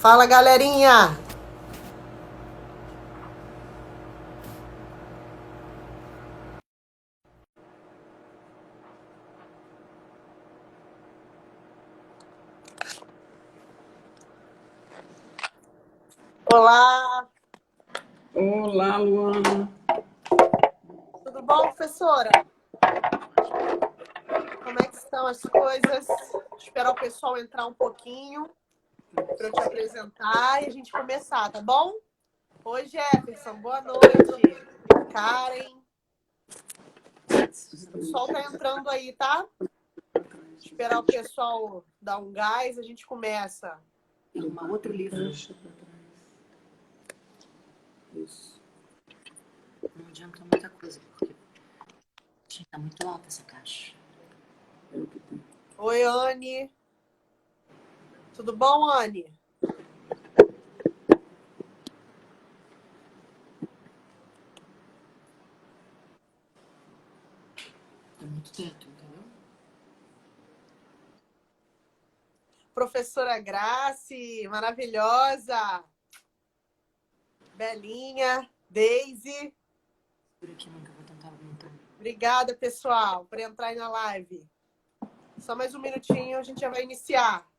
Fala, galerinha! Olá! Olá, Luana. Tudo bom, professora? Como é que estão as coisas? Esperar o pessoal entrar um pouquinho para eu te apresentar e a gente começar, tá bom? Oi, Jefferson, boa noite. Karen. O sol tá entrando aí, tá? Esperar o pessoal dar um gás, a gente começa. Arrumar outro livro. Isso. Não adianta muita coisa, porque tá muito alta essa caixa. É o que tem. Oi, Anne. Tudo bom, Anne? Tá muito teto, entendeu? Professora Grace, maravilhosa. Belinha, Daisy. Por aqui nunca vou tentar aumentar. Obrigada, pessoal, por entrar aí na live. Só mais um minutinho, a gente já vai iniciar.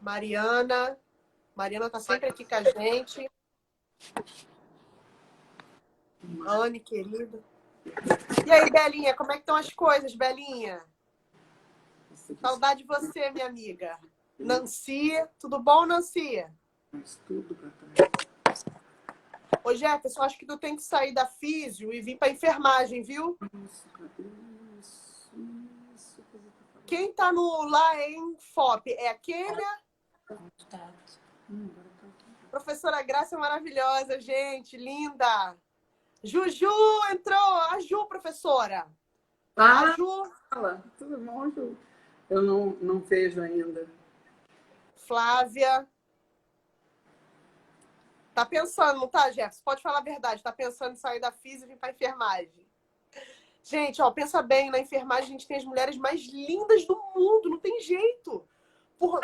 Mariana. Mariana tá sempre aqui com a gente. Anne, querida. E aí, Belinha, como é que estão as coisas, Belinha? Saudade de você, minha amiga. Nancy, tudo bom, Nancy? Mas tudo pra trás. Ô, Jefferson, acho que tu tem que sair da físio e vir pra enfermagem, viu? Isso. Quem tá no lá em FOP é a Kênia? Muito teto. Agora tá aqui. Professora Graça é maravilhosa, gente, linda. Juju entrou, a Ju, professora. A Ju, Fala, tudo bom, Ju? Eu não vejo ainda. Flávia. Tá pensando, não tá, Jefferson? Pode falar a verdade, tá pensando em sair da física e vir pra enfermagem. Gente, ó, pensa bem, na enfermagem a gente tem as mulheres mais lindas do mundo, não tem jeito.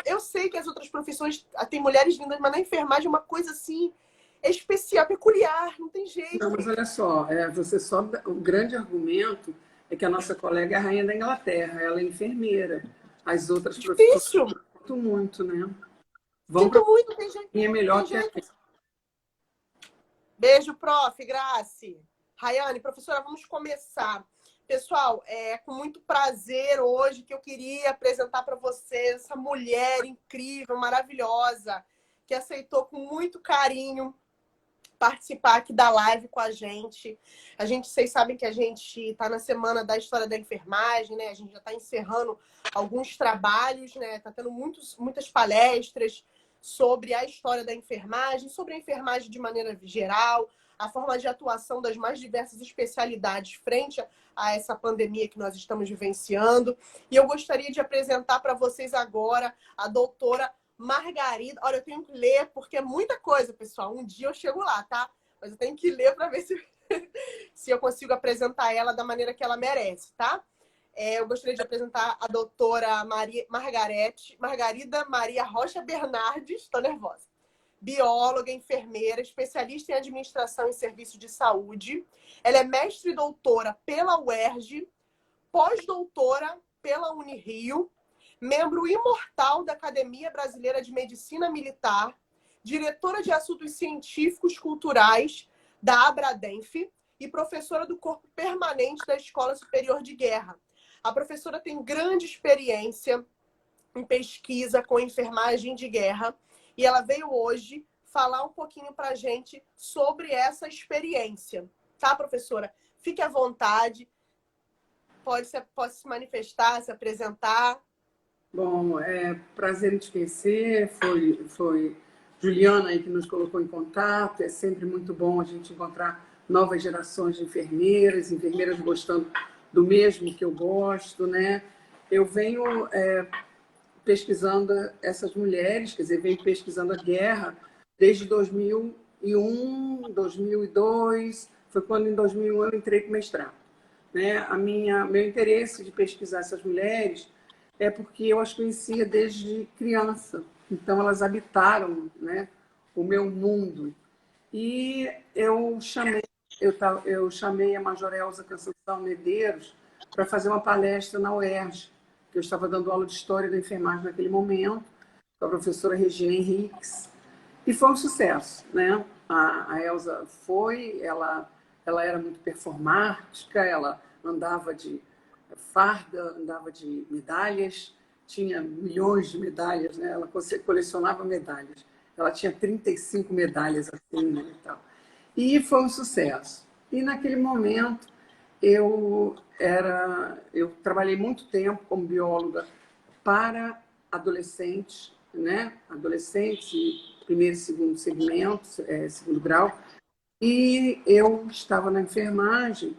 Eu sei que as outras profissões têm mulheres lindas, mas na enfermagem é uma coisa assim, especial, peculiar, não tem jeito. Não, mas olha só, o grande argumento é que a nossa colega é a rainha da Inglaterra, ela é enfermeira. As outras profissões Difícil. muito, né? Vão para Sinto muito, não tem jeito. é melhor Não que tem a jeito. Beijo, prof. Grace. Rayane, professora, vamos começar. Pessoal, é com muito prazer hoje que eu queria apresentar para vocês essa mulher incrível, maravilhosa, que aceitou com muito carinho participar aqui da live com a gente. Vocês sabem que a gente está na semana da história da enfermagem, né? A gente já está encerrando alguns trabalhos, né? Está tendo muitas palestras sobre a história da enfermagem, sobre a enfermagem de maneira geral, a forma de atuação das mais diversas especialidades frente a essa pandemia que nós estamos vivenciando. E eu gostaria de apresentar para vocês agora a doutora Margarida. Olha, eu tenho que ler, porque é muita coisa, pessoal. Um dia eu chego lá, tá? Mas eu tenho que ler para ver se eu consigo apresentar ela da maneira que ela merece, tá? Eu gostaria de apresentar a doutora Margarida Maria Rocha Bernardes. Estou nervosa. Bióloga, enfermeira, especialista em administração e serviço de saúde. Ela é mestre e doutora pela UERJ, pós-doutora pela Unirio, membro imortal da Academia Brasileira de Medicina Militar, diretora de assuntos científicos culturais da Abradenf e professora do corpo permanente da Escola Superior de Guerra. A professora tem grande experiência em pesquisa com enfermagem de guerra e ela veio hoje falar um pouquinho para a gente sobre essa experiência. Tá, professora? Fique à vontade. Pode se manifestar, se apresentar. Bom, é prazer em te conhecer. Foi Juliana aí que nos colocou em contato. É sempre muito bom a gente encontrar novas gerações de enfermeiras gostando do mesmo que eu gosto, né? Eu venho pesquisando essas mulheres, quer dizer, venho pesquisando a guerra desde 2001, 2002. Foi quando em 2001 eu entrei com mestrado, né? Meu interesse de pesquisar essas mulheres é porque eu as conhecia desde criança. Então, elas habitaram, né, o meu mundo. E eu chamei a Major Elza Conceição Medeiros para fazer uma palestra na UERJ, que eu estava dando aula de História da Enfermagem naquele momento, com a professora Regina Henriques, e foi um sucesso, né? A Elza foi, ela era muito performática, ela andava de farda, andava de medalhas, tinha milhões de medalhas, né? Ela colecionava medalhas. Ela tinha 35 medalhas assim, né, e tal. E foi um sucesso. E naquele momento eu trabalhei muito tempo como bióloga para adolescentes, né? Adolescentes, primeiro e segundo segmento, segundo grau. E eu estava na enfermagem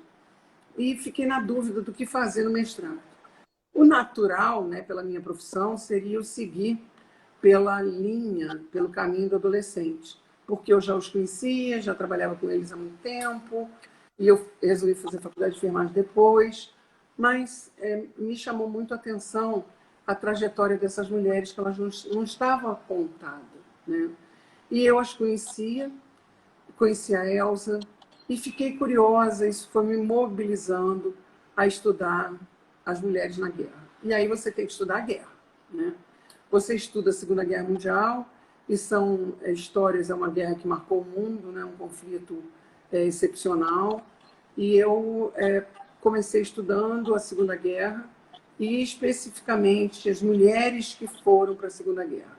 e fiquei na dúvida do que fazer no mestrado. O natural, né, pela minha profissão, seria eu seguir pela linha, pelo caminho do adolescente, porque eu já os conhecia, já trabalhava com eles há muito tempo, e eu resolvi fazer faculdade de enfermagem depois, mas me chamou muito a atenção a trajetória dessas mulheres, que elas não estavam apontadas, né? E eu as conhecia, conheci a Elza e fiquei curiosa, isso foi me mobilizando a estudar as mulheres na guerra. E aí você tem que estudar a guerra, né? Você estuda a Segunda Guerra Mundial, e são histórias, é uma guerra que marcou o mundo, né? Um conflito excepcional. E eu comecei estudando a Segunda Guerra e especificamente as mulheres que foram para a Segunda Guerra.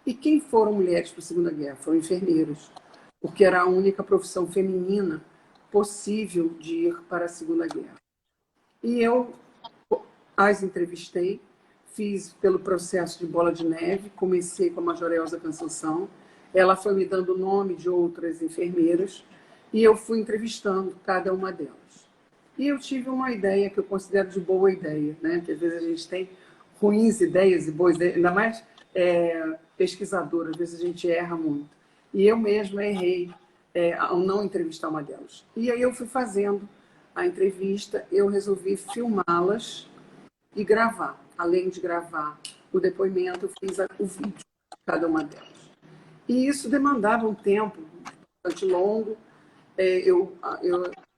E quem foram mulheres para a Segunda Guerra? Foram enfermeiras, porque era a única profissão feminina possível de ir para a Segunda Guerra. E eu as entrevistei, fiz pelo processo de bola de neve, comecei com a Major Elza Conceição, ela foi me dando o nome de outras enfermeiras e eu fui entrevistando cada uma delas. E eu tive uma ideia que eu considero de boa ideia, né? Que às vezes a gente tem ruins ideias e boas ideias, ainda mais pesquisadora, às vezes a gente erra muito. E eu mesma errei ao não entrevistar uma delas. E aí eu fui fazendo a entrevista, eu resolvi filmá-las e gravar. Além de gravar o depoimento, eu fiz o vídeo de cada uma delas. E isso demandava um tempo bastante longo. Eu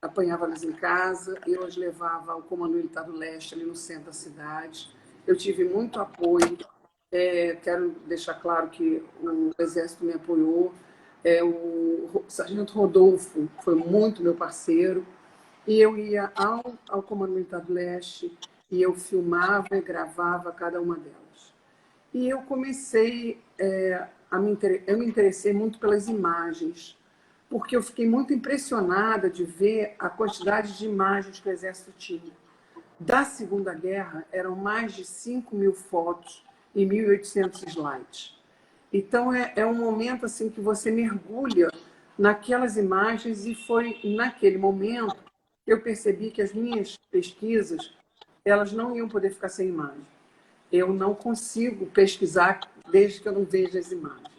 apanhava-las em casa, eu as levava ao Comando Militar do Leste, ali no centro da cidade. Eu tive muito apoio. Quero deixar claro que o Exército me apoiou. O Sargento Rodolfo foi muito meu parceiro. E eu ia ao Comando Militar do Leste e eu filmava e gravava cada uma delas. E eu comecei eu me interessei muito pelas imagens, porque eu fiquei muito impressionada de ver a quantidade de imagens que o Exército tinha. Da Segunda Guerra, eram mais de 5.000 fotos e 1.800 slides. Então, é um momento assim que você mergulha naquelas imagens, e foi naquele momento que eu percebi que as minhas pesquisas elas não iam poder ficar sem imagem. Eu não consigo pesquisar desde que eu não veja as imagens.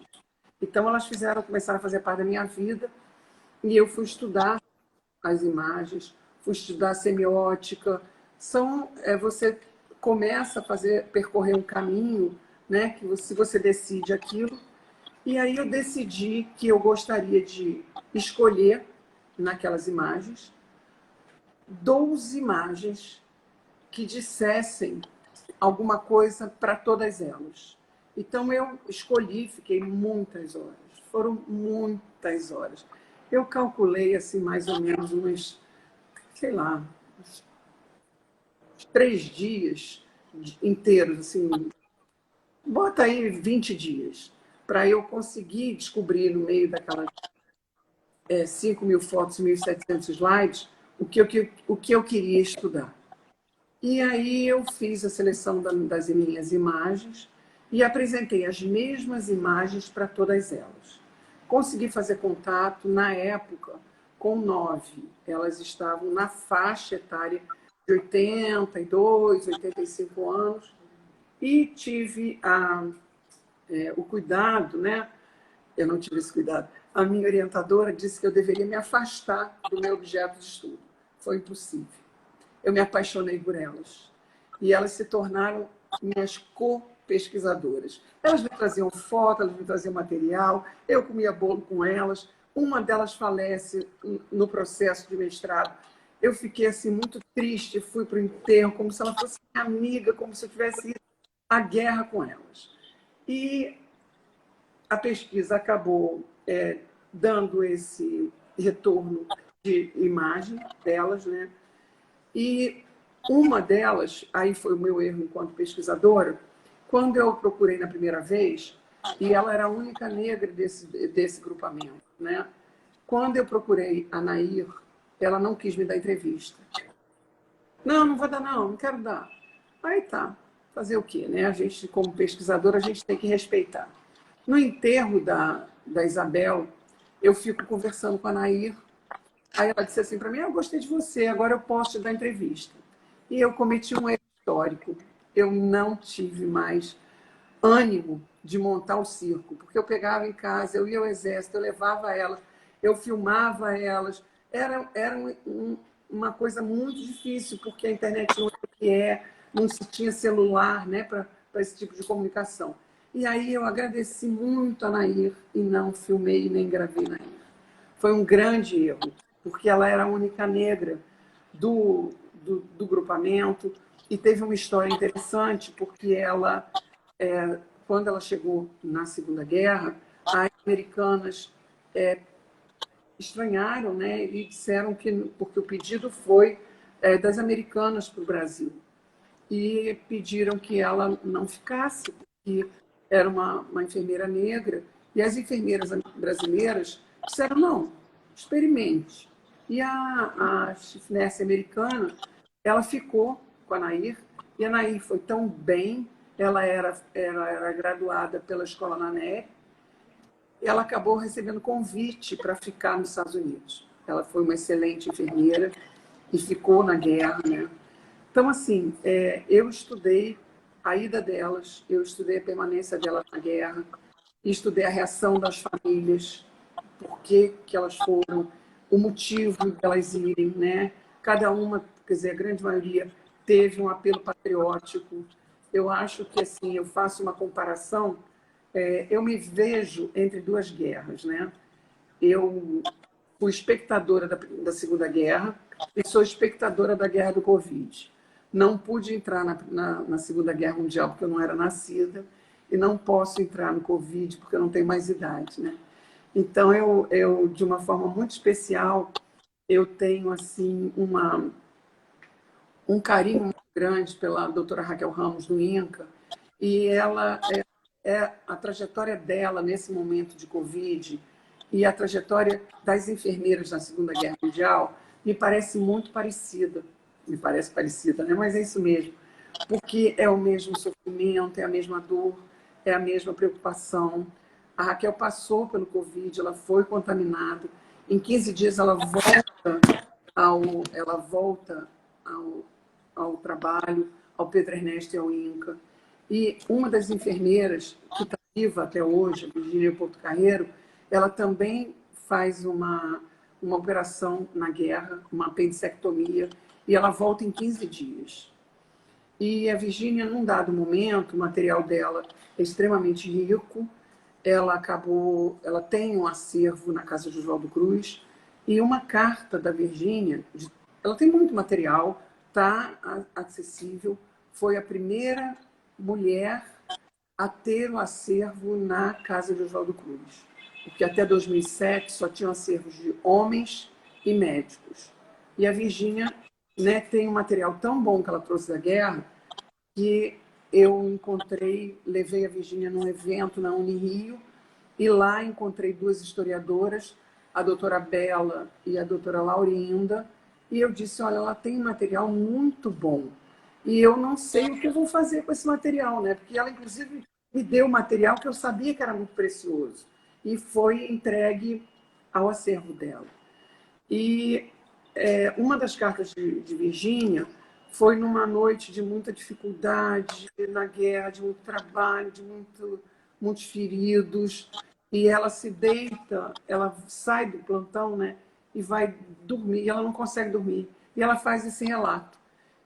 Então, elas começaram a fazer parte da minha vida, e eu fui estudar as imagens, fui estudar semiótica. Você começa a percorrer um caminho, né, que se você decide aquilo. E aí eu decidi que eu gostaria de escolher, naquelas imagens, 12 imagens que dissessem alguma coisa para todas elas. Então eu escolhi, fiquei muitas horas, foram muitas horas. Eu calculei assim mais ou menos uns, sei lá, uns 3 dias inteiros, assim, bota aí 20 dias, para eu conseguir descobrir no meio daquelas 5.000 fotos, 1.700 slides, o que eu queria estudar. E aí eu fiz a seleção das minhas imagens e apresentei as mesmas imagens para todas elas. Consegui fazer contato, na época, com 9. Elas estavam na faixa etária de 82, 85 anos, e tive o cuidado, né? Eu não tive esse cuidado. A minha orientadora disse que eu deveria me afastar do meu objeto de estudo. Foi impossível. Eu me apaixonei por elas. E elas se tornaram minhas co-pesquisadoras. Elas me traziam foto, elas me traziam material, eu comia bolo com elas. Uma delas falece no processo de mestrado. Eu fiquei assim muito triste, fui para o enterro como se ela fosse minha amiga, como se eu tivesse ido à guerra com elas. E a pesquisa acabou dando esse retorno de imagem delas, né? E uma delas, aí foi o meu erro enquanto pesquisadora, quando eu procurei na primeira vez, e ela era a única negra desse grupamento, né? Quando eu procurei a Nair, ela não quis me dar entrevista. Não, não vou dar não, não quero dar. Aí tá, fazer o quê, né? A gente, como pesquisadora, a gente tem que respeitar. No enterro da Isabel, eu fico conversando com a Nair. Aí ela disse assim para mim, eu gostei de você, agora eu posso te dar entrevista. E eu cometi um erro histórico. Eu não tive mais ânimo de montar o circo, porque eu pegava em casa, eu ia ao exército, eu levava elas, eu filmava elas. Era uma coisa muito difícil, porque a internet não é o que é, não se tinha celular, né, para esse tipo de comunicação. E aí eu agradeci muito a Nair e não filmei nem gravei Nair. Foi um grande erro, porque ela era a única negra do grupamento, e teve uma história interessante, porque ela, quando ela chegou na Segunda Guerra, as americanas estranharam, né, e disseram que, porque o pedido foi das americanas para o Brasil, e pediram que ela não ficasse, porque era uma enfermeira negra, e as enfermeiras brasileiras disseram, não, experimente. E a chief nurse americana, ela ficou com a Nair, e a Nair foi tão bem, ela era graduada pela escola Nané, e ela acabou recebendo convite para ficar nos Estados Unidos. Ela foi uma excelente enfermeira e ficou na guerra, né? Então, assim, eu estudei a ida delas, eu estudei a permanência delas na guerra, estudei a reação das famílias, por que elas foram, o motivo delas irem, né? Cada uma, quer dizer, a grande maioria teve um apelo patriótico. Eu acho que, assim, eu faço uma comparação, eu me vejo entre duas guerras, né? Eu fui espectadora da Segunda Guerra e sou espectadora da Guerra do Covid. Não pude entrar na Segunda Guerra Mundial porque eu não era nascida e não posso entrar no Covid porque eu não tenho mais idade, né? Então, eu de uma forma muito especial, eu tenho assim um carinho muito grande pela doutora Raquel Ramos, do INCA, e ela a trajetória dela nesse momento de Covid e a trajetória das enfermeiras na Segunda Guerra Mundial me parece muito parecida. Me parece parecida, né? Mas é isso mesmo. Porque é o mesmo sofrimento, é a mesma dor, é a mesma preocupação. A Raquel passou pelo Covid, ela foi contaminada. Em 15 dias ela volta ao trabalho, ao Pedro Ernesto e ao INCA. E uma das enfermeiras, que está viva até hoje, a Virgínia Porto Carreiro, ela também faz uma operação na guerra, uma apendicectomia, e ela volta em 15 dias. E a Virgínia, num dado momento, o material dela é extremamente rico, ela tem um acervo na casa de Oswaldo Cruz, e uma carta da Virgínia, ela tem muito material, está acessível, foi a primeira mulher a ter o acervo na casa de Oswaldo Cruz, porque até 2007 só tinham acervos de homens e médicos. E a Virgínia, né, tem um material tão bom que ela trouxe da guerra, que eu levei a Virgínia num evento na Unirio, e lá encontrei duas historiadoras, a doutora Bela e a doutora Laurinda, e eu disse, olha, ela tem um material muito bom, e eu não sei o que eu vou fazer com esse material, né? Porque ela, inclusive, me deu material que eu sabia que era muito precioso, e foi entregue ao acervo dela. E uma das cartas de Virgínia foi numa noite de muita dificuldade na guerra, de muito trabalho, de muitos feridos, e ela se deita, ela sai do plantão, né, e vai dormir, e ela não consegue dormir, e ela faz esse relato.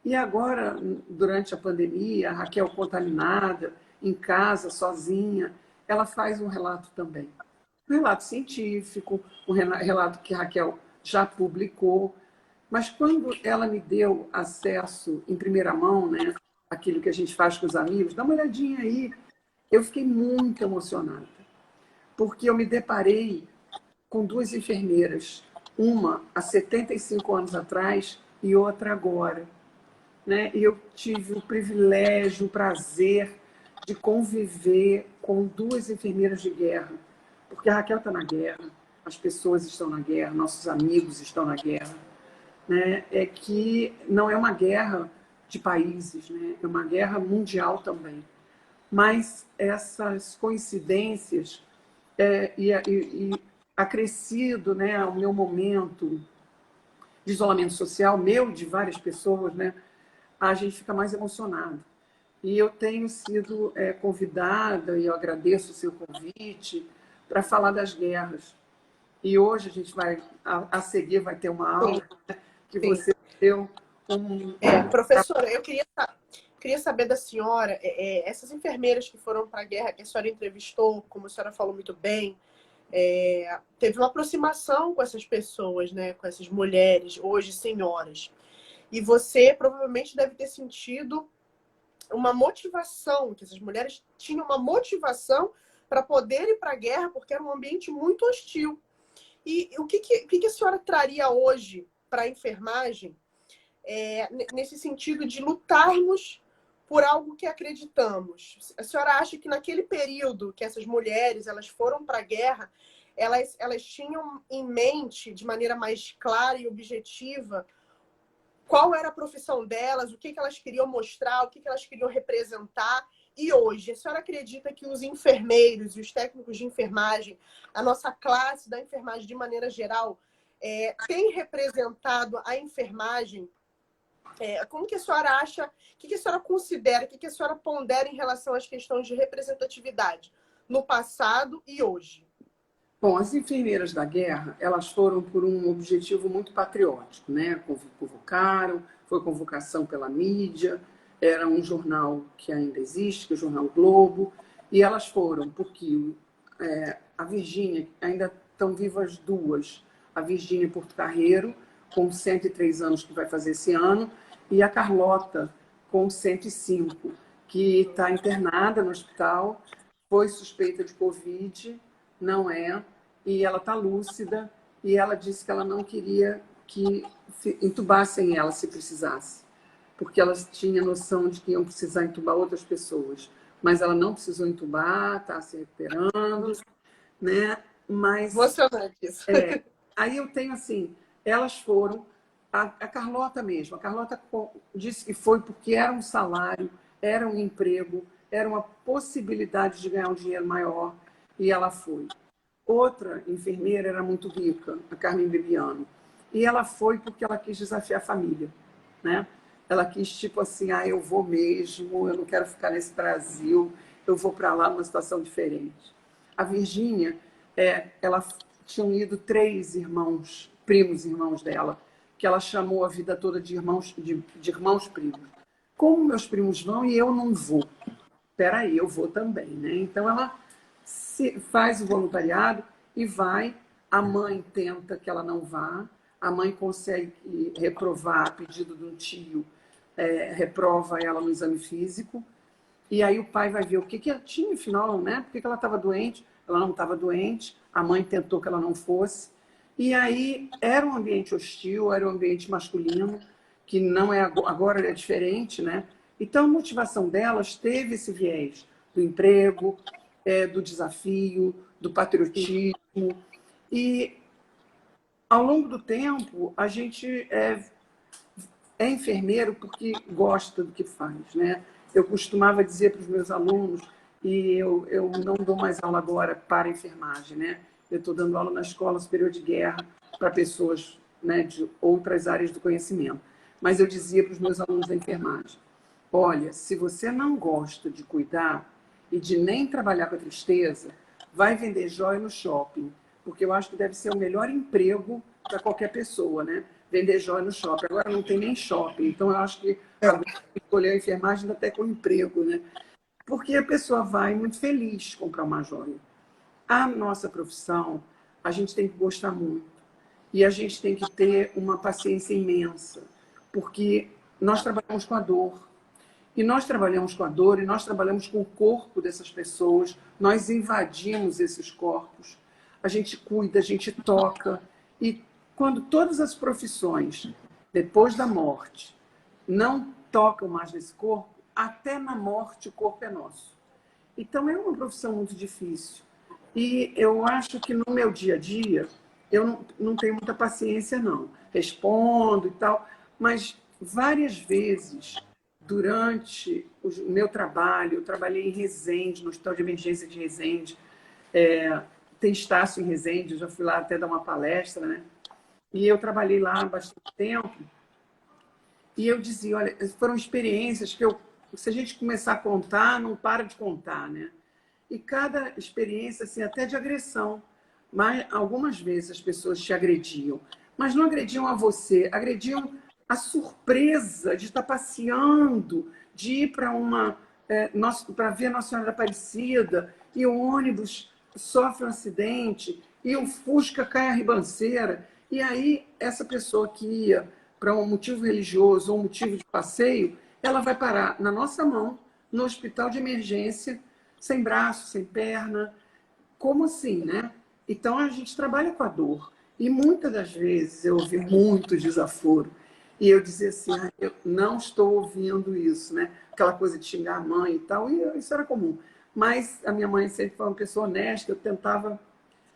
E agora, durante a pandemia, a Raquel contaminada, em casa, sozinha, ela faz um relato também. Um relato científico, um relato que a Raquel já publicou. Mas quando ela me deu acesso em primeira mão, né, aquilo que a gente faz com os amigos, dá uma olhadinha aí, eu fiquei muito emocionada, porque eu me deparei com duas enfermeiras, uma há 75 anos atrás e outra agora, né? E eu tive o privilégio, o prazer de conviver com duas enfermeiras de guerra, porque a Raquel está na guerra, as pessoas estão na guerra, nossos amigos estão na guerra, né? É que não é uma guerra de países, né? É uma guerra mundial também. Mas essas coincidências e acrescido, né, o meu momento de isolamento social, meu e de várias pessoas, né, a gente fica mais emocionado. E eu tenho sido convidada, e eu agradeço o seu convite, para falar das guerras. E hoje a gente vai, a seguir, vai ter uma aula, né, que Sim. você deu um... Professora, eu queria saber da senhora, essas enfermeiras que foram para a guerra, que a senhora entrevistou, como a senhora falou muito bem, teve uma aproximação com essas pessoas, né, com essas mulheres, hoje senhoras. E você provavelmente deve ter sentido uma motivação, que essas mulheres tinham uma motivação para poder ir para a guerra, porque era um ambiente muito hostil. E o que a senhora traria hoje para a enfermagem, nesse sentido de lutarmos por algo que acreditamos? A senhora acha que naquele período que essas mulheres elas foram para a guerra, elas tinham em mente, de maneira mais clara e objetiva, qual era a profissão delas, o que elas queriam mostrar, o que elas queriam representar? E hoje, a senhora acredita que os enfermeiros e os técnicos de enfermagem, a nossa classe da enfermagem de maneira geral, tem representado a enfermagem? Como que a senhora acha, o que a senhora considera, o que a senhora pondera em relação às questões de representatividade no passado e hoje? Bom, as enfermeiras da guerra, elas foram por um objetivo muito patriótico, né? Convocaram, foi convocação pela mídia, era um jornal que ainda existe, que é o Jornal Globo, e elas foram porque a Virgínia, ainda estão vivas duas, a Virgínia Portocarreiro, com 103 anos, que vai fazer esse ano, e a Carlota, com 105, que está internada no hospital, foi suspeita de Covid, não é, e ela está lúcida, e ela disse que ela não queria que entubassem ela se precisasse, porque elas tinham noção de que iam precisar entubar outras pessoas, mas ela não precisou entubar, está se recuperando, né? Mas Emocionante isso. aí eu tenho assim, elas foram, a Carlota mesmo, a Carlota disse que foi porque era um salário, era um emprego, era uma possibilidade de ganhar um dinheiro maior, e ela foi. Outra enfermeira era muito rica, a Carmen Bebiano, e ela foi porque ela quis desafiar a família, né? Ela quis, tipo assim, eu vou mesmo, eu não quero ficar nesse Brasil, eu vou para lá numa situação diferente. A Virgínia, ela tinham ido 3 irmãos, primos irmãos dela, que ela chamou a vida toda de irmãos, de irmãos primos. Como meus primos vão e eu não vou? Peraí, eu vou também, né? Então ela faz o voluntariado e vai. A mãe tenta que ela não vá, a mãe consegue reprovar a pedido de um tio, reprova ela no exame físico, e aí o pai vai ver o que ela tinha, afinal, né? Por que ela estava doente? Ela não estava doente, a mãe tentou que ela não fosse, e aí era um ambiente hostil, era um ambiente masculino, que não é agora, é diferente, né? Então a motivação delas teve esse viés do emprego, do desafio, do patriotismo, e ao longo do tempo a gente é enfermeiro porque gosta do que faz, né? Eu costumava dizer para os meus alunos, e eu não dou mais aula agora para enfermagem, né? Eu estou dando aula na Escola Superior de Guerra para pessoas, né, de outras áreas do conhecimento. Mas eu dizia para os meus alunos da enfermagem, olha, se você não gosta de cuidar e de nem trabalhar com a tristeza, vai vender joia no shopping, porque eu acho que deve ser o melhor emprego para qualquer pessoa, né? vender joia no shopping. Agora não tem nem shopping, então eu acho que agora escolher a enfermagem até com emprego, né? Porque a pessoa vai muito feliz comprar uma joia. A nossa profissão, a gente tem que gostar muito. E a gente tem que ter uma paciência imensa, porque nós trabalhamos com a dor. E nós trabalhamos com a dor e nós trabalhamos com o corpo dessas pessoas, nós invadimos esses corpos, a gente cuida, a gente toca. E quando todas as profissões, depois da morte, não tocam mais nesse corpo, até na morte o corpo é nosso. Então é uma profissão muito difícil. E eu acho que no meu dia a dia, eu não tenho muita paciência, não. Respondo e tal, mas várias vezes, durante o meu trabalho, eu trabalhei em Resende, no Hospital de Emergência de Resende, tem Estácio em Resende, eu já fui lá até dar uma palestra, né? E eu trabalhei lá há bastante tempo, e eu dizia, olha, foram experiências que se a gente começar a contar, não para de contar, né? E cada experiência, assim, até de agressão. Mas algumas vezes as pessoas te agrediam, mas não agrediam a você, agrediam a surpresa de estar passeando, de ir para ver Nossa Senhora da Aparecida, e o ônibus sofre um acidente, e o Fusca cai a ribanceira. E aí, essa pessoa que ia para um motivo religioso ou um motivo de passeio, ela vai parar na nossa mão, no hospital de emergência, sem braço, sem perna. Como assim, né? Então, a gente trabalha com a dor. E muitas das vezes eu ouvi muito desaforo. E eu dizia assim, eu não estou ouvindo isso, né? Aquela coisa de xingar a mãe e tal, e isso era comum. Mas a minha mãe sempre foi uma pessoa honesta, eu tentava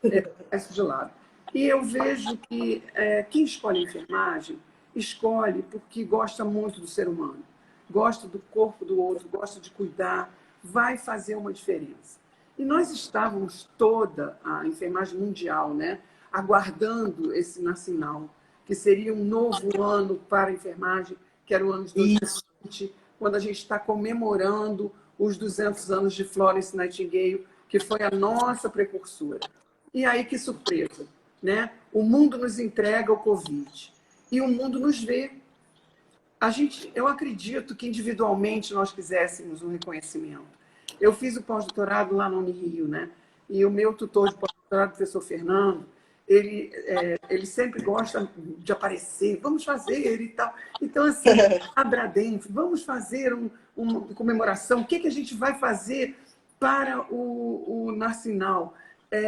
deixar isso de lado. E eu vejo que quem escolhe enfermagem, escolhe porque gosta muito do ser humano, gosta do corpo do outro, gosta de cuidar, vai fazer uma diferença. E nós estávamos toda, a enfermagem mundial, né, aguardando esse nascinal, que seria um novo ano para a enfermagem, que era o ano de 2020, quando a gente está comemorando os 200 anos de Florence Nightingale, que foi a nossa precursora. E aí, que surpresa, né? O mundo nos entrega o Covid e o mundo nos vê. Eu acredito que individualmente nós quiséssemos um reconhecimento. Eu fiz o pós-doutorado lá no Unirio, né? E o meu tutor de pós-doutorado, o professor Fernando, ele sempre gosta de aparecer, vamos fazer e tal. Então, assim, abra dentro, vamos fazer uma comemoração. O que a gente vai fazer para o Narcinal?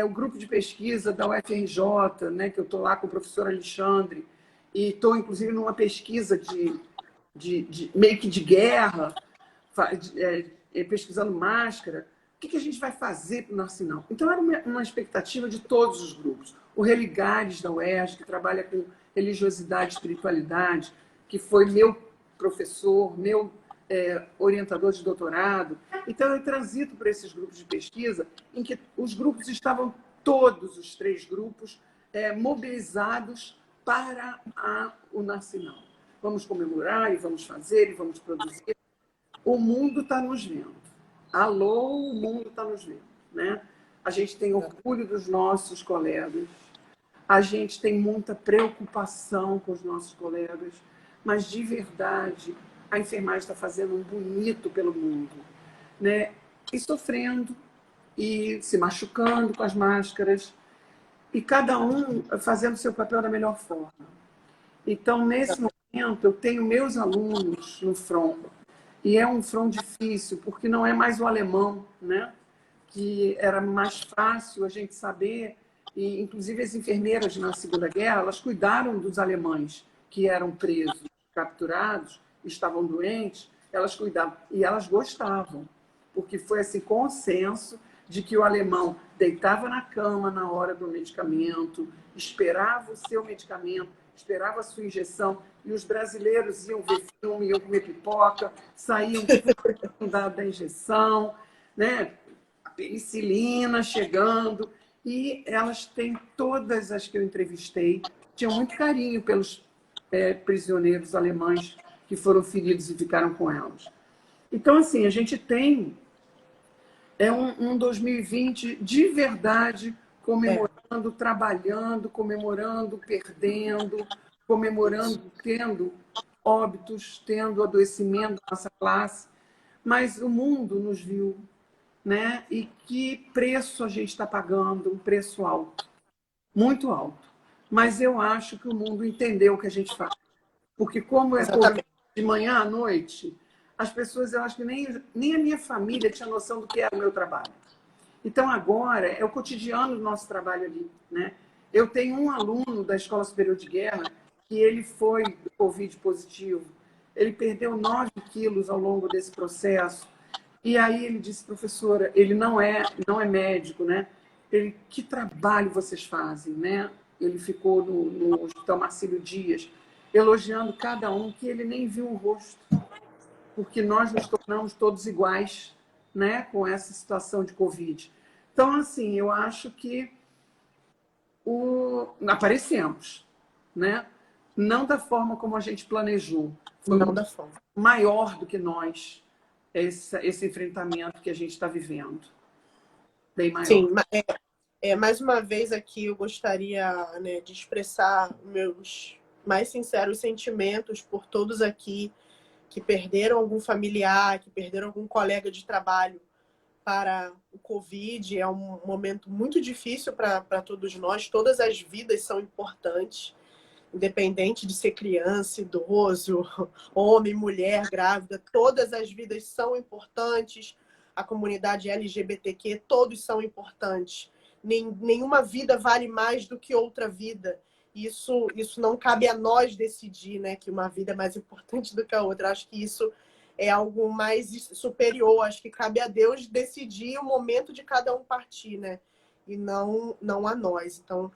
O grupo de pesquisa da UFRJ, né, que eu estou lá com o professor Alexandre, e estou, inclusive, numa pesquisa meio que de guerra, pesquisando máscara. O que a gente vai fazer para o Narcinal? Então, era uma expectativa de todos os grupos. O Religares da UERJ, que trabalha com religiosidade e espiritualidade, que foi meu professor, meu orientador de doutorado. Então, eu transito para esses grupos de pesquisa, em que os grupos estavam, todos os 3 grupos, mobilizados para o Narcinal. Vamos comemorar, e vamos fazer, e vamos produzir. O mundo está nos vendo. Alô, o mundo está nos vendo, né? A gente tem orgulho dos nossos colegas, a gente tem muita preocupação com os nossos colegas, mas, de verdade, a enfermagem está fazendo um bonito pelo mundo, né? E sofrendo, e se machucando com as máscaras, e cada um fazendo o seu papel da melhor forma. Então, nesse momento, eu tenho meus alunos no front, e é um front difícil, porque não é mais o alemão, né? Que era mais fácil a gente saber, e inclusive as enfermeiras na Segunda Guerra, elas cuidaram dos alemães que eram presos, capturados, estavam doentes, elas cuidavam, e elas gostavam, porque foi assim, consenso de que o alemão deitava na cama na hora do medicamento, esperava o seu medicamento, esperava a sua injeção, e os brasileiros iam ver filme, iam comer pipoca, saíam da injeção, né? A penicilina chegando, e elas têm, todas as que eu entrevistei, tinham muito carinho pelos prisioneiros alemães que foram feridos e ficaram com elas. Então, assim, a gente tem um 2020 de verdade, comemorando, trabalhando, comemorando, perdendo, comemorando, tendo óbitos, tendo adoecimento da nossa classe, mas o mundo nos viu, né? E que preço a gente está pagando? Um preço alto, muito alto. Mas eu acho que o mundo entendeu o que a gente faz. Porque como é Covid Exatamente. de manhã à noite, as pessoas, eu acho que nem a minha família tinha noção do que era o meu trabalho. Então, agora, é o cotidiano do nosso trabalho ali, né? Eu tenho um aluno da Escola Superior de Guerra que ele foi do Covid positivo. Ele perdeu 9 quilos ao longo desse processo. E aí ele disse, professora, ele não é médico, né? Ele, que trabalho vocês fazem, né? Ele ficou no Hospital Marcílio Dias, elogiando cada um que ele nem viu o rosto, porque nós nos tornamos todos iguais, né? Com essa situação de Covid. Então, assim, eu acho que aparecemos, né? Não da forma como a gente planejou. Foi Não da fome. maior do que nós esse enfrentamento que a gente está vivendo. Bem maior. Sim, mais uma vez aqui eu gostaria, né, de expressar meus mais sinceros sentimentos por todos aqui que perderam algum familiar, que perderam algum colega de trabalho para o Covid. É um momento muito difícil para todos nós. Todas as vidas são importantes, independente de ser criança, idoso, homem, mulher, grávida. Todas as vidas são importantes. A comunidade LGBTQ, todos são importantes. Nenhuma vida vale mais do que outra vida. Isso não cabe a nós decidir, né, que uma vida é mais importante do que a outra. Acho que isso é algo mais superior. Acho que cabe a Deus decidir o momento de cada um partir, né? E não a nós. Então,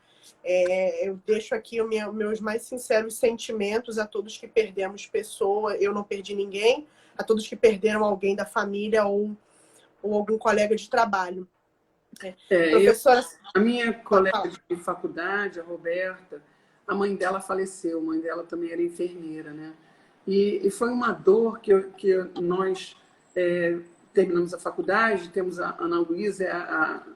eu deixo aqui meus mais sinceros sentimentos a todos que perdemos pessoa. Eu não perdi ninguém. A todos que perderam alguém da família ou algum colega de trabalho. Professora... A minha colega de faculdade, a Roberta, a mãe dela faleceu. A mãe dela também era enfermeira, né? E foi uma dor que nós terminamos a faculdade, temos a Ana Luísa, a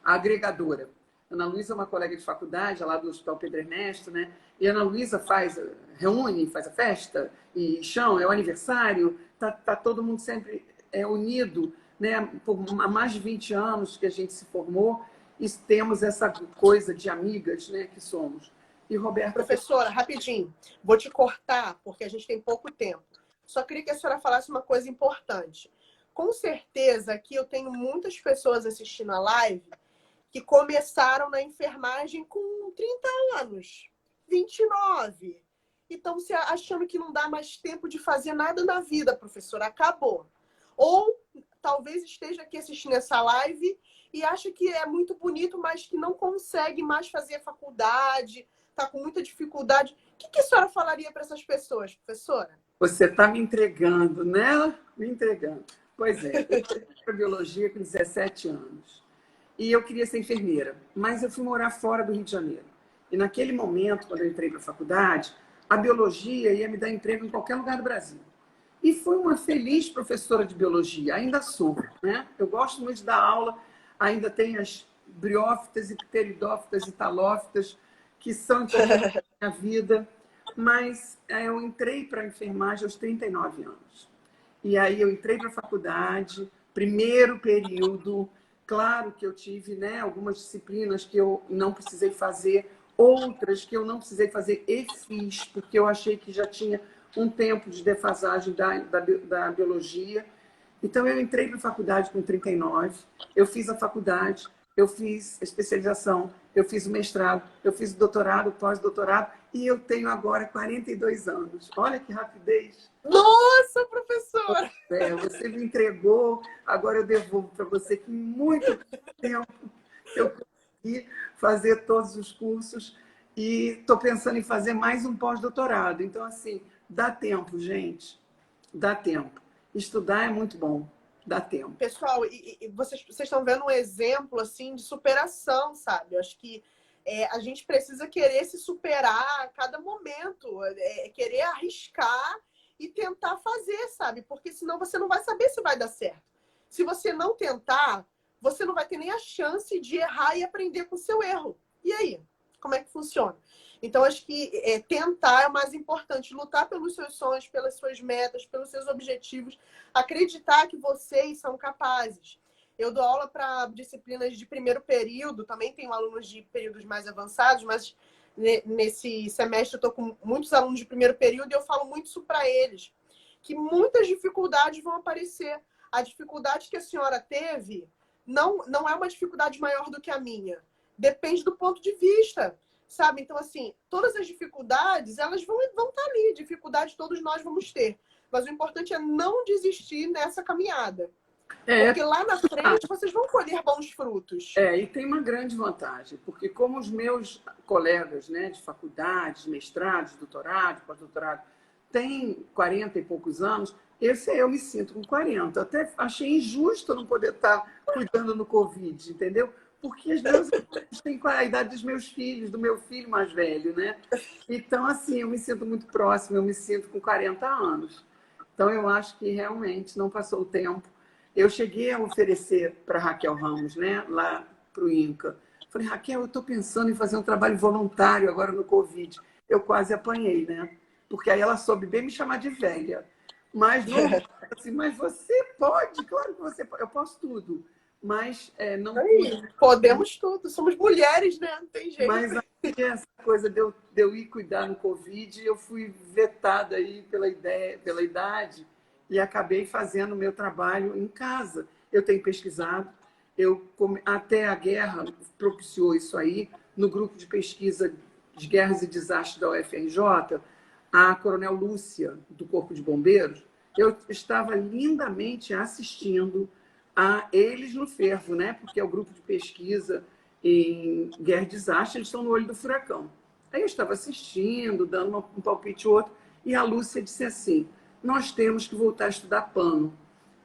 agregadora. A Ana Luísa é uma colega de faculdade, lá do Hospital Pedro Ernesto, né? E a Ana Luísa reúne, faz a festa, e chão, é o aniversário, tá todo mundo sempre unido, né? Há mais de 20 anos que a gente se formou e temos essa coisa de amigas, né, que somos. E Roberta... Professora, rapidinho, vou te cortar, porque a gente tem pouco tempo. Só queria que a senhora falasse uma coisa importante. Com certeza aqui eu tenho muitas pessoas assistindo a live que começaram na enfermagem com 30 anos, 29. E estão se achando que não dá mais tempo de fazer nada na vida, professora. Acabou. Ou talvez esteja aqui assistindo essa live e acha que é muito bonito, mas que não consegue mais fazer a faculdade, está com muita dificuldade. O que a senhora falaria para essas pessoas, professora? Você está me entregando, né? Me entregando. Pois é, eu fui para biologia com 17 anos. E eu queria ser enfermeira, mas eu fui morar fora do Rio de Janeiro. E naquele momento, quando eu entrei para a faculdade, a biologia ia me dar emprego em qualquer lugar do Brasil. E fui uma feliz professora de biologia, ainda sou, né? Eu gosto muito de dar aula, ainda tem as briófitas e pteridófitas e talófitas, que são importantes na minha vida, mas eu entrei para a enfermagem aos 39 anos. E aí eu entrei para a faculdade, primeiro período, claro que eu tive, né, algumas disciplinas que eu não precisei fazer, outras que eu não precisei fazer e fiz, porque eu achei que já tinha um tempo de defasagem da biologia. Então, eu entrei para a faculdade com 39, eu fiz a faculdade, eu fiz a especialização, eu fiz o mestrado, eu fiz o doutorado, o pós-doutorado, e eu tenho agora 42 anos. Olha que rapidez! Nossa, professora! Você me entregou, agora eu devolvo para você que em muito tempo eu consegui fazer todos os cursos e estou pensando em fazer mais um pós-doutorado. Então, assim, dá tempo, gente, dá tempo. Estudar é muito bom, dá tempo. Pessoal, e vocês estão vendo um exemplo assim de superação, sabe? Eu acho que a gente precisa querer se superar a cada momento, querer arriscar e tentar fazer, sabe? Porque senão você não vai saber se vai dar certo. Se você não tentar, você não vai ter nem a chance de errar e aprender com o seu erro. E aí? como é que funciona. Então, acho que tentar é o mais importante. Lutar pelos seus sonhos, pelas suas metas, pelos seus objetivos. Acreditar que vocês são capazes. Eu dou aula para disciplinas de primeiro período. Também tenho alunos de períodos mais avançados, mas nesse semestre eu estou com muitos alunos de primeiro período e eu falo muito isso para eles. Que muitas dificuldades vão aparecer. A dificuldade que a senhora teve não é uma dificuldade maior do que a minha. Depende do ponto de vista. Sabe? Então, assim, todas as dificuldades, elas vão estar ali. Dificuldades todos nós vamos ter. Mas o importante é não desistir nessa caminhada. Porque lá na frente vocês vão colher bons frutos. E tem uma grande vantagem, porque como os meus colegas, né, de faculdades, mestrados, doutorado, pós-doutorado, têm 40 e poucos anos, eu me sinto com 40. Até achei injusto não poder estar cuidando no Covid, entendeu? Porque as meus alunos têm a idade dos meus filhos, do meu filho mais velho, né? Então, assim, eu me sinto muito próxima, eu me sinto com 40 anos. Então, eu acho que realmente não passou o tempo. Eu cheguei a oferecer para Raquel Ramos, né, lá para o INCA. Falei, Raquel, eu estou pensando em fazer um trabalho voluntário agora no Covid. Eu quase apanhei, né? Porque aí ela soube bem me chamar de velha. Mas, não, assim, mas você pode, claro que você pode. Eu posso tudo. Mas não pude. Podemos tudo, somos mulheres, né? Não tem jeito. Mas aí, essa coisa de eu ir cuidar no Covid, eu fui vetada aí pela idade e acabei fazendo o meu trabalho em casa. Eu tenho pesquisado, até a guerra propiciou isso aí, no grupo de pesquisa de guerras e desastres da UFRJ, a Coronel Lúcia, do Corpo de Bombeiros, eu estava lindamente assistindo a eles no fervo, né? Porque é o grupo de pesquisa em guerra e desastre, eles estão no olho do furacão. Aí eu estava assistindo, dando um palpite ou outro, e a Lúcia disse assim, nós temos que voltar a estudar pano,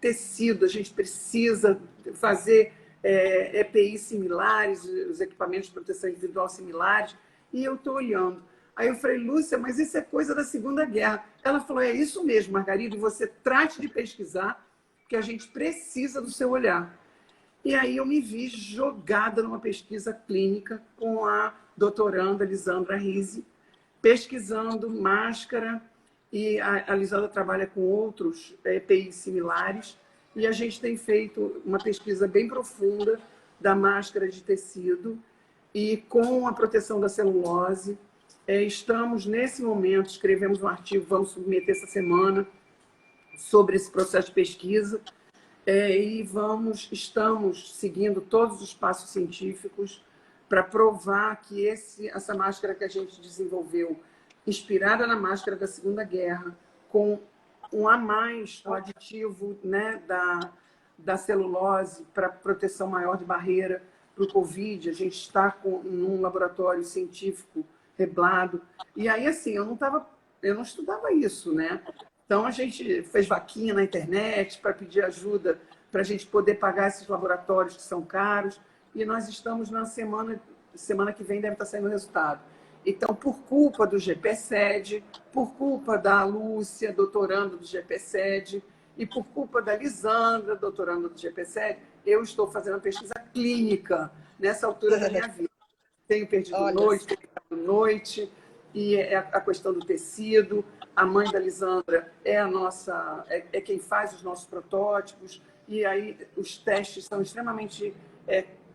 tecido, a gente precisa fazer EPIs similares, os equipamentos de proteção individual similares, e eu estou olhando. Aí eu falei, Lúcia, mas isso é coisa da Segunda Guerra. Ela falou, é isso mesmo, Margarida, e você trate de pesquisar, que a gente precisa do seu olhar. E aí eu me vi jogada numa pesquisa clínica com a doutoranda Lisandra Rizzi, pesquisando máscara, e a Lisandra trabalha com outros EPIs similares, e a gente tem feito uma pesquisa bem profunda da máscara de tecido e com a proteção da celulose. Estamos, nesse momento, escrevemos um artigo, vamos submeter essa semana, sobre esse processo de pesquisa, e estamos seguindo todos os passos científicos para provar que essa máscara que a gente desenvolveu, inspirada na máscara da Segunda Guerra, com um aditivo, né, da celulose para proteção maior de barreira para o Covid. A gente está num laboratório científico reblado. E aí, assim, eu não estudava isso, né? Então, a gente fez vaquinha na internet para pedir ajuda para a gente poder pagar esses laboratórios que são caros. E nós estamos na semana que vem deve estar saindo o resultado. Então, por culpa do GPSED, por culpa da Lúcia, doutorando do GPSED, e por culpa da Lisandra, doutorando do GPSED, eu estou fazendo a pesquisa clínica nessa altura da minha vida. Tenho perdido noite, tenho perdido noite, e a questão do tecido. A mãe da Lisandra é quem faz os nossos protótipos, e aí os testes são extremamente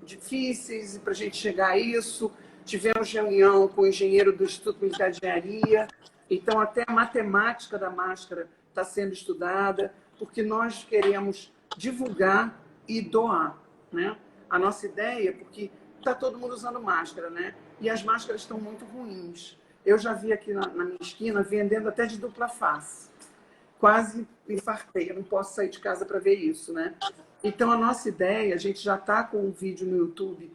difíceis para a gente chegar a isso. Tivemos reunião com o engenheiro do Instituto Militar de Engenharia, então até a matemática da máscara está sendo estudada, porque nós queremos divulgar e doar, né? A nossa ideia, porque está todo mundo usando máscara, né? E as máscaras estão muito ruins. Eu já vi aqui na minha esquina vendendo até de dupla face. Quase me infartei, eu não posso sair de casa para ver isso, né? Então, a nossa ideia, a gente já está com um vídeo no YouTube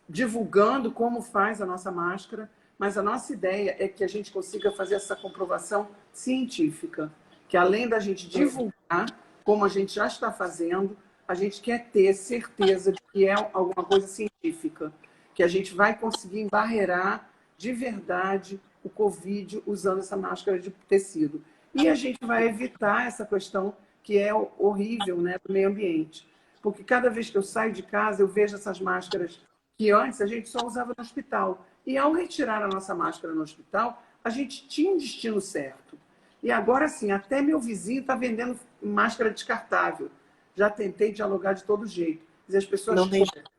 divulgando como faz a nossa máscara, mas a nossa ideia é que a gente consiga fazer essa comprovação científica, que além da gente divulgar, como a gente já está fazendo, a gente quer ter certeza de que é alguma coisa científica, que a gente vai conseguir embarrear de verdade o Covid usando essa máscara de tecido. E a gente vai evitar essa questão que é horrível, né, do meio ambiente. Porque cada vez que eu saio de casa, eu vejo essas máscaras que antes a gente só usava no hospital. E ao retirar a nossa máscara no hospital, a gente tinha um destino certo. E agora sim, até meu vizinho está vendendo máscara descartável. Já tentei dialogar de todo jeito. Mas Não tem jeito.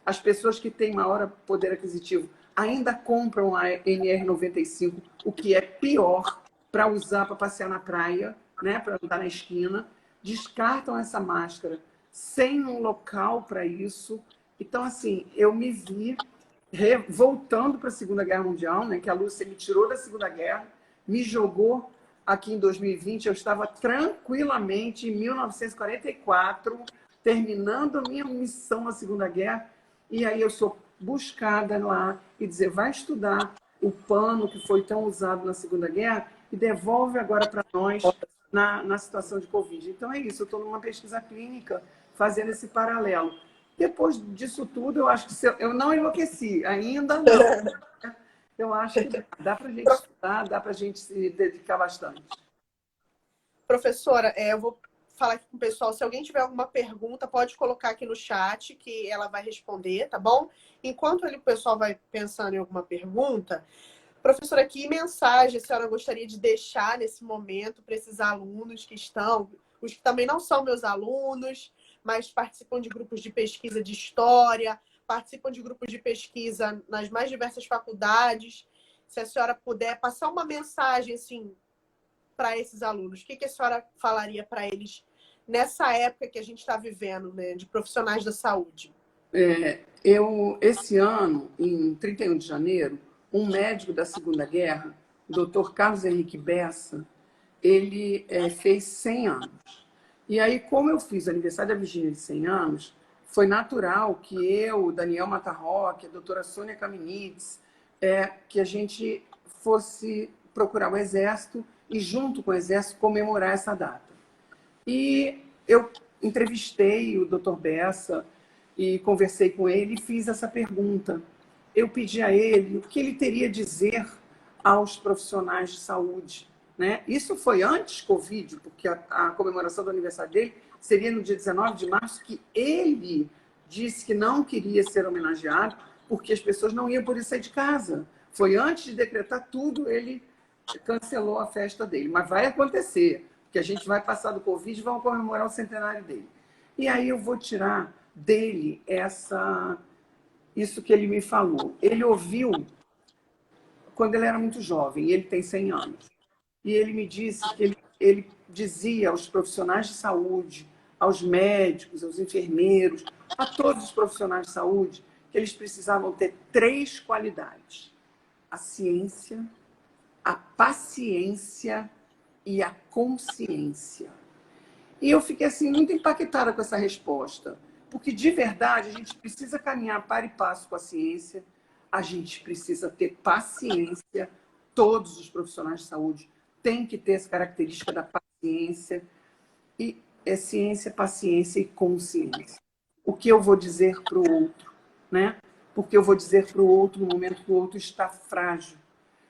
as pessoas que têm maior poder aquisitivo ainda compram a NR95, o que é pior, para usar para passear na praia, né, para andar na esquina. Descartam essa máscara sem um local para isso. Então, assim, eu me vi voltando para a Segunda Guerra Mundial, né, que a Lúcia me tirou da Segunda Guerra, me jogou aqui em 2020. Eu estava tranquilamente em 1944, terminando a minha missão na Segunda Guerra, e aí eu sou buscada lá e dizer, vai estudar o pano que foi tão usado na Segunda Guerra e devolve agora para nós na situação de Covid. Então é isso, eu estou numa pesquisa clínica fazendo esse paralelo. Depois disso tudo, eu acho que eu não enlouqueci, ainda não. Eu acho que dá para a gente estudar, dá para a gente se dedicar bastante. Professora, eu vou falar aqui com o pessoal. Se alguém tiver alguma pergunta, pode colocar aqui no chat que ela vai responder, tá bom? Enquanto o pessoal vai pensando em alguma pergunta, professora, que mensagem a senhora gostaria de deixar nesse momento para esses alunos que estão, os que também não são meus alunos, mas participam de grupos de pesquisa de história, participam de grupos de pesquisa nas mais diversas faculdades? Se a senhora puder passar uma mensagem, assim, para esses alunos, o que a senhora falaria para eles nessa época que a gente está vivendo, né, de profissionais da saúde? Esse ano, em 31 de janeiro, um médico da Segunda Guerra, o Dr. Carlos Henrique Bessa, ele fez 100 anos. E aí, como eu fiz o aniversário da Virgínia de 100 anos, foi natural que eu, Daniel Matarroque, a doutora Sônia Caminitz, que a gente fosse procurar o Exército e, junto com o Exército, comemorar essa data. E eu entrevistei o Dr. Bessa e conversei com ele e fiz essa pergunta. Eu pedi a ele o que ele teria a dizer aos profissionais de saúde, né? Isso foi antes Covid, porque a comemoração do aniversário dele seria no dia 19 de março, que ele disse que não queria ser homenageado porque as pessoas não iam poder sair de casa. Foi antes de decretar tudo, ele cancelou a festa dele. Mas vai acontecer, porque a gente vai passar do Covid e vamos comemorar o centenário dele. E aí eu vou tirar dele isso que ele me falou. Ele ouviu quando ele era muito jovem, ele tem 100 anos. E ele me disse que ele dizia aos profissionais de saúde, aos médicos, aos enfermeiros, a todos os profissionais de saúde, que eles precisavam ter 3 qualidades: a ciência, a paciência e a consciência. E eu fiquei assim muito impactada com essa resposta, porque de verdade a gente precisa caminhar para e passo com a ciência, a gente precisa ter paciência, todos os profissionais de saúde têm que ter essa característica da paciência, e é ciência, paciência e consciência. O que eu vou dizer para o outro, né? Porque eu vou dizer para o outro no momento que o outro está frágil.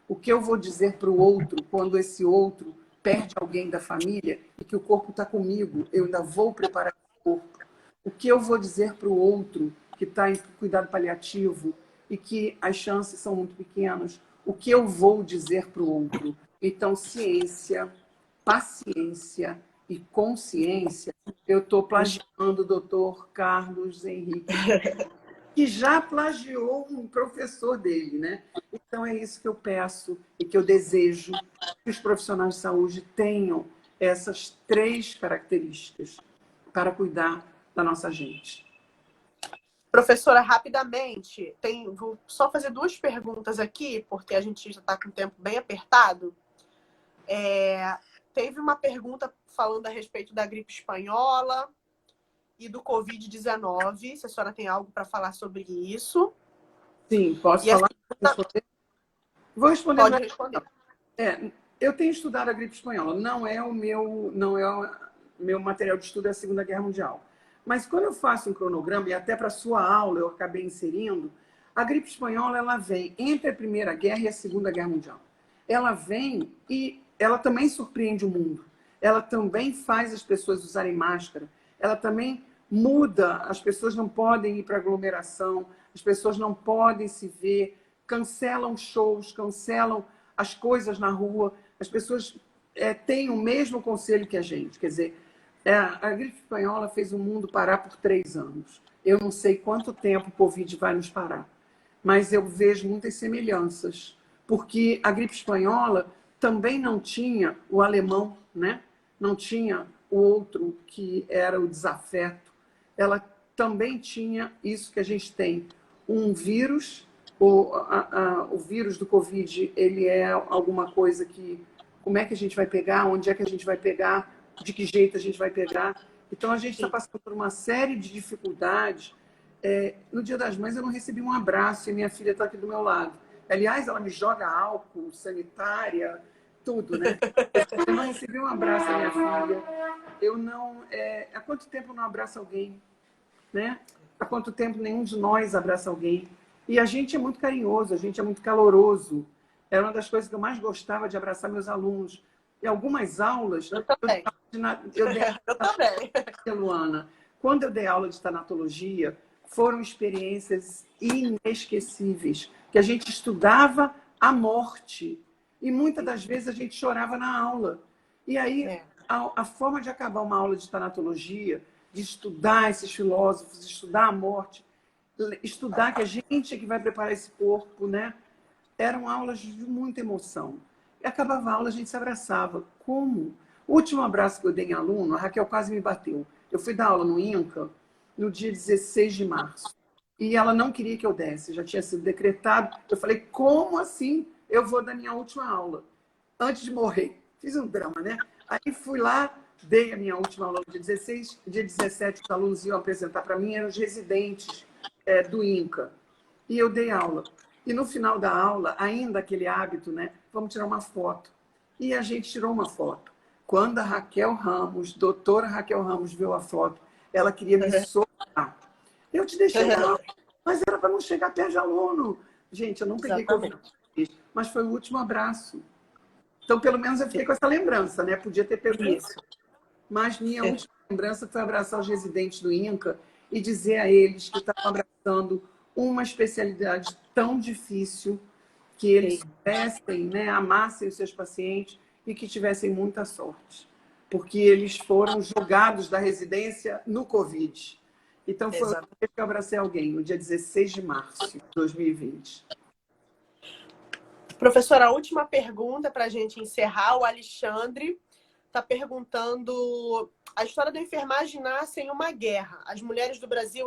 O que eu vou dizer para o outro quando esse outro perde alguém da família e que o corpo está comigo, eu ainda vou preparar o corpo. O que eu vou dizer para o outro que está em cuidado paliativo e que as chances são muito pequenas, o que eu vou dizer para o outro? Então, ciência, paciência e consciência, eu estou plagiando o doutor Carlos Henrique, que já plagiou um professor dele, né? Então é isso que eu peço e que eu desejo, que os profissionais de saúde tenham essas 3 características para cuidar da nossa gente. Professora, rapidamente, vou só fazer 2 perguntas aqui, porque a gente já está com o tempo bem apertado. Teve uma pergunta falando a respeito da gripe espanhola e do Covid-19. Se a senhora tem algo para falar sobre isso. Sim, posso falar? Vou responder. Pode responder. Eu tenho estudado a gripe espanhola. Não é o meu material de estudo, é a Segunda Guerra Mundial. Mas quando eu faço um cronograma, e até para a sua aula eu acabei inserindo, a gripe espanhola ela vem entre a Primeira Guerra e a Segunda Guerra Mundial. Ela vem e ela também surpreende o mundo. Ela também faz as pessoas usarem máscara. Ela também muda. As pessoas não podem ir para aglomeração. As pessoas não podem se ver cancelam shows, cancelam as coisas na rua. As pessoas têm o mesmo conselho que a gente. Quer dizer, a gripe espanhola fez o mundo parar por 3 anos. Eu não sei quanto tempo o Covid vai nos parar, mas eu vejo muitas semelhanças, porque a gripe espanhola também não tinha o alemão, né? Não tinha o outro que era o desafeto. Ela também tinha isso que a gente tem, um vírus. O vírus do Covid, ele é alguma coisa que... Como é que a gente vai pegar? Onde é que a gente vai pegar? De que jeito a gente vai pegar? Então, a gente está passando por uma série de dificuldades. No Dia das Mães, eu não recebi um abraço e minha filha está aqui do meu lado. Aliás, ela me joga álcool, sanitária, tudo, né? Eu não recebi um abraço da minha filha. Eu não... há quanto tempo eu não abraço alguém? Né? Há quanto tempo nenhum de nós abraça alguém? E a gente é muito carinhoso, a gente é muito caloroso. Era uma das coisas que eu mais gostava de abraçar meus alunos. Em algumas aulas... Eu também. Eu também. Luana, quando eu dei aula de tanatologia, foram experiências inesquecíveis, que a gente estudava a morte. E muitas das vezes a gente chorava na aula. E aí, a forma de acabar uma aula de tanatologia, de estudar esses filósofos, de estudar a morte, estudar que a gente é que vai preparar esse corpo, né? Eram aulas de muita emoção. E acabava a aula, a gente se abraçava. Como? O último abraço que eu dei em aluno, a Raquel quase me bateu. Eu fui dar aula no INCA no dia 16 de março. E ela não queria que eu desse, já tinha sido decretado. Eu falei, como assim eu vou dar minha última aula? Antes de morrer. Fiz um drama, né? Aí fui lá, dei a minha última aula no dia 16. Dia 17, os alunos iam apresentar para mim, eram os residentes do INCA. E eu dei aula. E no final da aula, ainda aquele hábito, né? Vamos tirar uma foto. E a gente tirou uma foto. Quando a Raquel Ramos, doutora Raquel Ramos, viu a foto, ela queria me soltar. Eu te deixei na aula, mas era para não chegar perto de aluno. Gente, eu não peguei Covid, mas foi o último abraço. Então, pelo menos eu fiquei com essa lembrança, né? Podia ter pego isso. Mas minha última lembrança foi abraçar os residentes do INCA e dizer a eles que estavam abraçando uma especialidade tão difícil, que eles pudessem, né, amassem os seus pacientes e que tivessem muita sorte. Porque eles foram julgados da residência no Covid. Então, foi o dia que eu abracei alguém, no dia 16 de março de 2020. Professora, a última pergunta para a gente encerrar. O Alexandre está perguntando: a história da enfermagem nasce em uma guerra. As mulheres do Brasil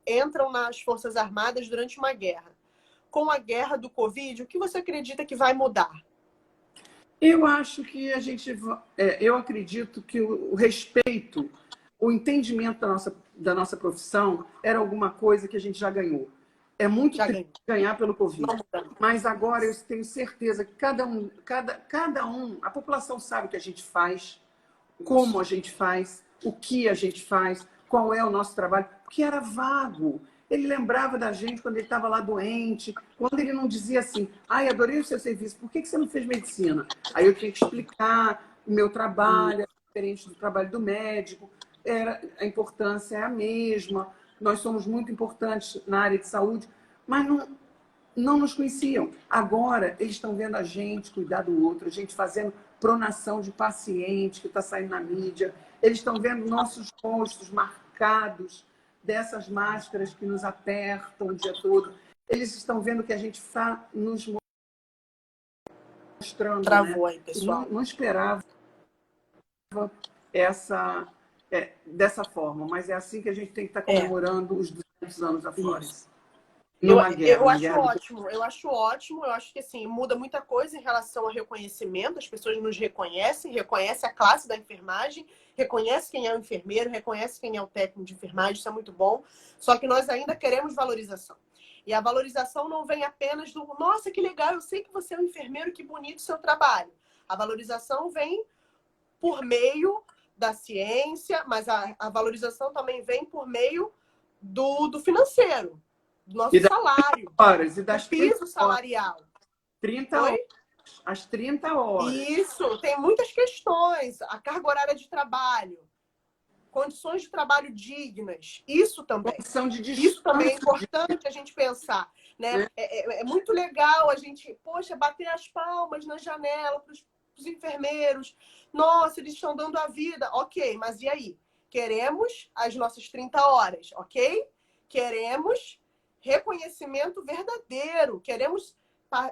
entram nas Forças Armadas durante uma guerra. Com a guerra do Covid, o que você acredita que vai mudar? Eu acho que eu acredito que o respeito, o entendimento da nossa profissão era alguma coisa que a gente já ganhou. É muito triste ganhar pelo Covid. Mas agora eu tenho certeza que cada um, a população sabe o que a gente faz, como a gente faz, o que a gente faz, qual é o nosso trabalho, porque era vago. Ele lembrava da gente quando ele estava lá doente, quando ele não dizia assim, ai, adorei o seu serviço, por que você não fez medicina? Aí eu tinha que explicar o meu trabalho, é diferente do trabalho do médico, a importância é a mesma, nós somos muito importantes na área de saúde, mas não nos conheciam. Agora, eles estão vendo a gente cuidar do outro, a gente fazendo pronação de paciente que está saindo na mídia, eles estão vendo nossos rostos marcados dessas máscaras que nos apertam o dia todo. Eles estão vendo que a gente está nos mostrando. Travou, né? aí, pessoal. Não esperava dessa forma, mas é assim que a gente tem que estar comemorando os 200 anos da Flores. Eu acho ótimo, eu acho que assim, muda muita coisa em relação ao reconhecimento, as pessoas nos reconhecem a classe da enfermagem, reconhece quem é o enfermeiro, reconhece quem é o técnico de enfermagem, isso é muito bom, só que nós ainda queremos valorização. E a valorização não vem apenas do, nossa, que legal, eu sei que você é um enfermeiro, que bonito o seu trabalho. A valorização vem por meio da ciência, mas a valorização também vem por meio do financeiro. Do nosso salário, horas, e das do piso salarial. 30 horas, às 30 horas. Isso, tem muitas questões. A carga horária de trabalho, condições de trabalho dignas, isso também. Condição de isso também é importante a gente pensar. né? Né? É muito legal a gente, poxa, bater as palmas na janela para os enfermeiros. Nossa, eles estão dando a vida. Ok, mas e aí? Queremos as nossas 30 horas, ok? Queremos reconhecimento verdadeiro. Queremos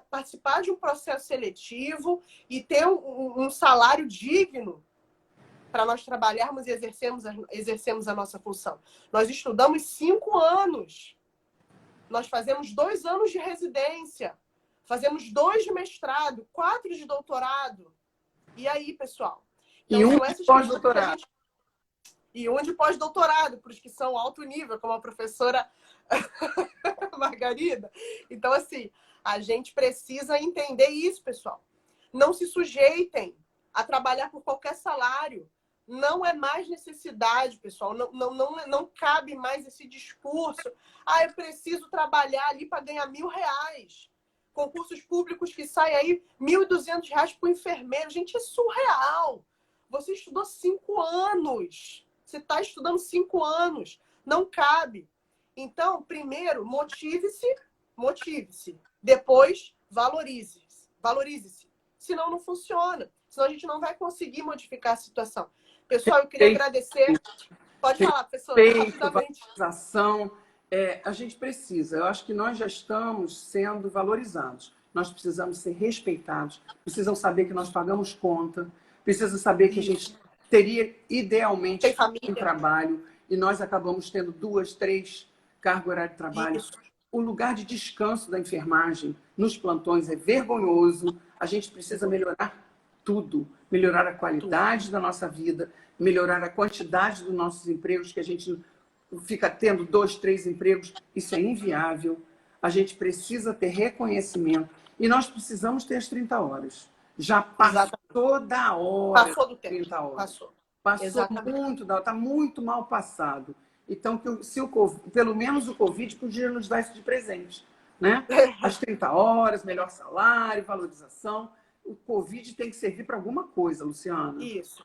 participar de um processo seletivo e ter um salário digno para nós trabalharmos e exercermos a nossa função. Nós estudamos 5 anos. Nós fazemos 2 anos de residência. Fazemos 2 de mestrado, 4 de doutorado. E aí, pessoal? Então, E um são de essas questões que a pós-doutorado. gente... E um de pós-doutorado, para os que são alto nível, como a professora Margarida. Então, assim, a gente precisa entender isso, pessoal. Não se sujeitem a trabalhar por qualquer salário. Não é mais necessidade, pessoal. Não cabe mais esse discurso. Ah, eu preciso trabalhar ali para ganhar R$1.000. Concursos públicos que saem aí R$1.200 para o enfermeiro. Gente, é surreal. Você estudou 5 anos. Você está estudando 5 anos. Não cabe. Então, primeiro, motive-se. Depois, valorize-se. Senão, não funciona. Senão, a gente não vai conseguir modificar a situação. Pessoal, eu queria agradecer. Pode falar, professora, rapidamente. Valorização. A gente precisa. Eu acho que nós já estamos sendo valorizados. Nós precisamos ser respeitados. Precisam saber que nós pagamos conta. Precisam saber que a gente teria, idealmente, Tem família. um trabalho. E nós acabamos tendo 2, 3 carga horária de trabalho. Isso. O lugar de descanso da enfermagem nos plantões é vergonhoso. A gente precisa melhorar tudo. Melhorar a qualidade da nossa vida, melhorar a quantidade dos nossos empregos, que a gente fica tendo 2, 3 empregos. Isso é inviável. A gente precisa ter reconhecimento. E nós precisamos ter as 30 horas. Já passou da hora. Passou do tempo. 30 horas. Passou Exatamente. Muito da hora. Está muito mal passado. Então, se pelo menos o Covid podia nos dar isso de presente, né? As 30 horas, melhor salário, valorização. O Covid tem que servir para alguma coisa, Luciana. Isso.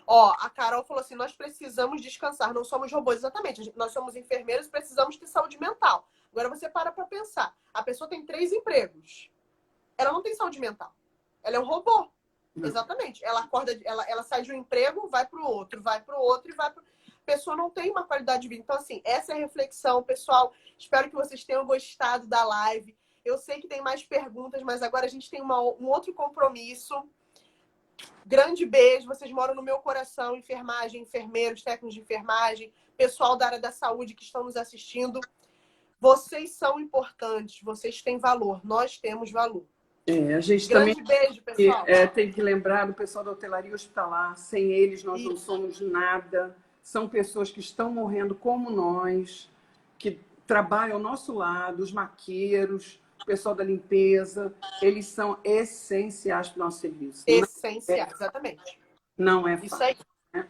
Ó, a Carol falou assim, nós precisamos descansar, não somos robôs. Exatamente, nós somos enfermeiros, precisamos ter saúde mental. Agora você para pensar. A pessoa tem 3 empregos. Ela não tem saúde mental. Ela é um robô. Não. Exatamente. Ela acorda, ela sai de um emprego, vai para o outro e vai pro... A pessoa não tem uma qualidade de vida. Então, assim, essa é a reflexão, pessoal. Espero que vocês tenham gostado da live. Eu sei que tem mais perguntas, mas agora a gente tem um outro compromisso. Grande beijo. Vocês moram no meu coração. Enfermagem, enfermeiros, técnicos de enfermagem, pessoal da área da saúde que estão nos assistindo. Vocês são importantes. Vocês têm valor. Nós temos valor. A gente Grande também beijo, pessoal. tem que lembrar do pessoal da hotelaria hospitalar. Sem eles, nós não somos nada. São pessoas que estão morrendo como nós, que trabalham ao nosso lado, os maqueiros, o pessoal da limpeza. Eles são essenciais para o nosso serviço. Essenciais, exatamente. Não é fácil. Isso aí. Né?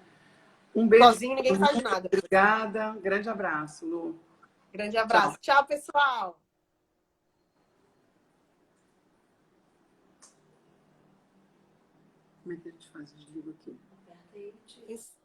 Um beijo. Sozinho ninguém faz nada. Obrigada. Grande abraço, Lu. Grande abraço. Tchau, pessoal. Como é que a gente faz? Desliga aqui. Aperta aí, tira. Isso.